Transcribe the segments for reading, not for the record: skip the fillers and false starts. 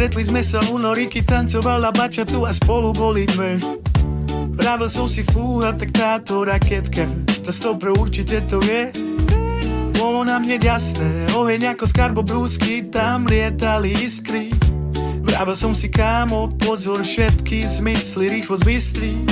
Stretli sme sa u Noriky, tancovala bačatu a spolu boli dve. Pravil som si fúha, tak táto raketka, tá stopre určite to je. Bolo nám hneď jasné, oheň ako skarbobrúsky, tam lietali iskry. Pravil som si kámo, pozor, všetky zmysly rýchlo zbystrí.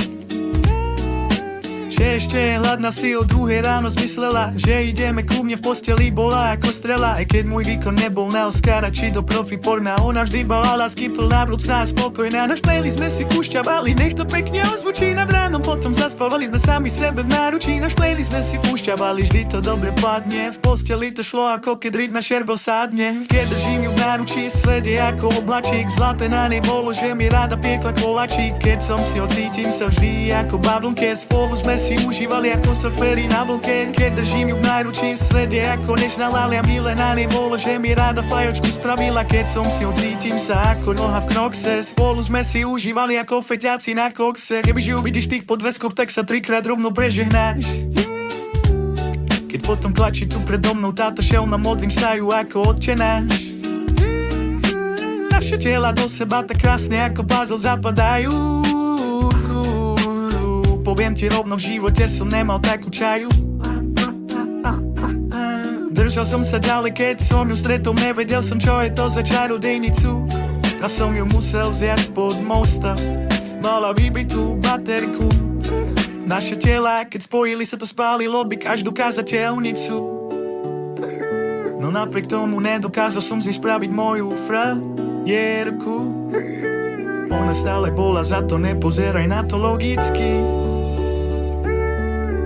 Že ešte je hladná, si o 2 ráno zmyslela, že ideme ku mne v posteli, bola ako strela. Aj keď môj výkon nebol na Oscara či do profi porna, ona vždy bola lásky plná, vrúcná a spokojná. Náš playlist sme si púšťavali, nech to pekne ozvučí nad ránom, potom zaspávali sme sami sebe v náručí. Náš playlist sme si púšťavali, vždy to dobre padne, v posteli to šlo ako keď rytm na šerbel sádne. Keď držím ju v náručí, svet je ako oblačík, zlaté na nej bolo, že mi rada piekla koláčik. Keď som si ho cítim sa vždy ako bavlnke, spolu sme si užívali ako surferi na vlke. Keď držím ju v náručí, svet je ako nežná lália, milé na nej bolo, že mi rada fajočku spravila. Keď som si ho cítim sa ako noha v knokse, spolu sme si užívali ako feťáci na kokse. Kebyže uvidíš tých podveskov, tak sa 3-krát rovno prežehnáš. Keď potom klačí tu predo mnou táto šelna, modlím sa ju ako Otčenáš. Naše tela do seba tak krásne ako puzzle zapadajú. Poviem ti rovno, v živote som nemal takú čaju. Držal som sa ďalej, keď som ju stretol, nevedel som, čo je to za čarodejnicu. A som ju musel vziať spod mosta, mala vybitú baterku. Naše tela, keď spojili sa, to spálilo by každú kazateľnicu. No napriek tomu nedokázal som z nej spraviť moju frajerku. Ona stále bola za to, nepozeraj na to logicky.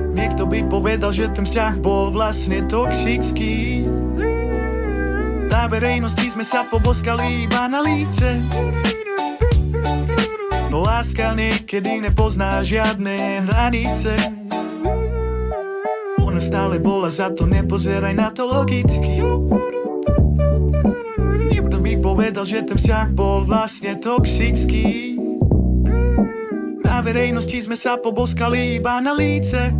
Niekto by povedal, že ten vzťah bol vlastne toxický. Na verejnosti sme sa poboskali iba na líce. No láska niekedy nepozná žiadne hranice. Ona stále bola za to, nepozeraj na to logicky. Niekto by povedal, že ten vzťah bol vlastne toxický. Na verejnosti sme sa poboskali iba na líce.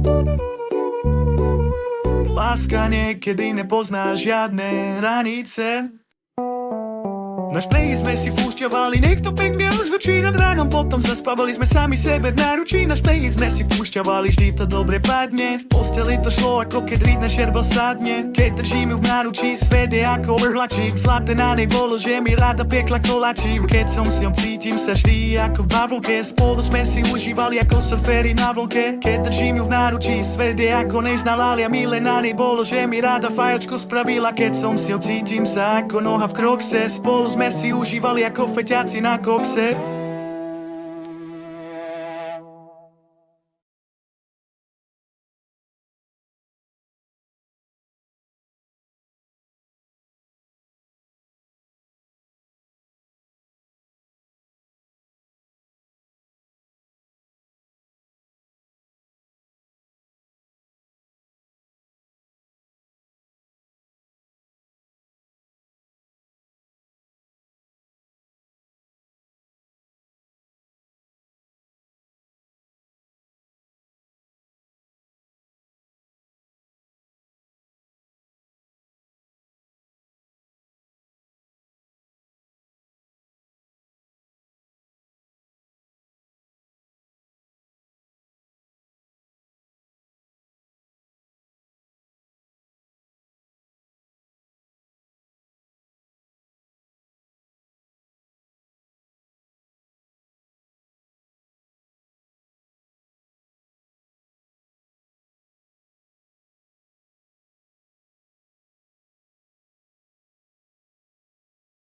Láska niekedy nepozná žiadne hranice. Náš playlist sme si púšťavali, nech to pekne ozvučí nad ránom, potom zaspávali sme sami sebe v náručí. Náš playlist sme si púšťavali, vždy to dobre padne, v posteli to šlo ako keď rytm na šerbel sadne. Keď držím ju v náručí, svet je ako vrhlačík, zlaté na nej bolo, že mi rada piekla koláčik. Keď som si ho cítim sa vždy ako v bavlke, spolu sme si užívali ako surferi na vlke. Keď držím ju v náručí, svet je ako nežná lália, milé na nej bolo, že mi rada fajočku spravila. Keď som si ho cítim sa ako noha v krokse, spolu sme si užívali ako feťáci na kokse.